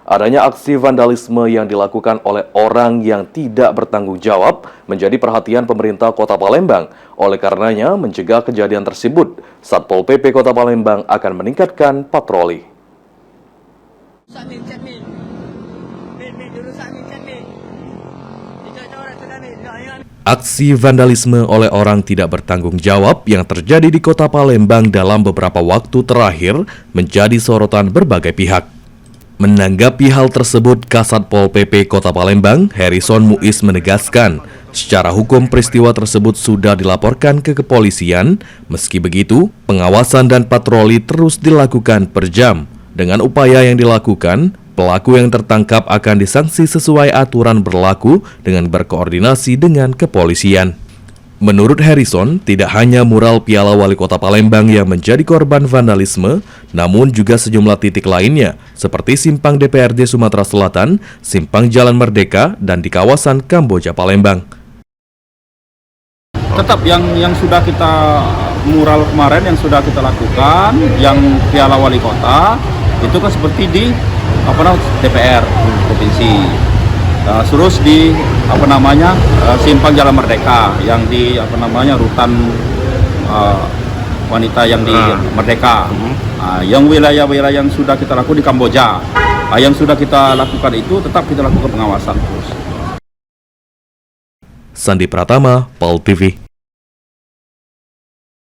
Adanya aksi vandalisme yang dilakukan oleh orang yang tidak bertanggung jawab menjadi perhatian pemerintah Kota Palembang. Oleh karenanya, mencegah kejadian tersebut, Satpol PP Kota Palembang akan meningkatkan patroli. Aksi vandalisme oleh orang tidak bertanggung jawab yang terjadi di Kota Palembang dalam beberapa waktu terakhir menjadi sorotan berbagai pihak. Menanggapi hal tersebut, Kasatpol PP Kota Palembang, Harrison Muiz menegaskan, secara hukum peristiwa tersebut sudah dilaporkan ke kepolisian. Meski begitu, pengawasan dan patroli terus dilakukan per jam. Dengan upaya yang dilakukan, pelaku yang tertangkap akan disanksi sesuai aturan berlaku dengan berkoordinasi dengan kepolisian. Menurut Harrison, tidak hanya mural Piala Wali Kota Palembang yang menjadi korban vandalisme, namun juga sejumlah titik lainnya, seperti Simpang DPRD Sumatera Selatan, Simpang Jalan Merdeka, dan di kawasan Kamboja Palembang. Tetap yang sudah kita mural kemarin, yang sudah kita lakukan, yang Piala Wali Kota, itu kan seperti di DPR Provinsi. Terus di Simpang Jalan Merdeka yang di rutan wanita yang di Merdeka. Yang wilayah-wilayah yang sudah kita lakukan di Kamboja, yang sudah kita lakukan itu tetap kita lakukan pengawasan terus. Sandi Pratama, PAL TV.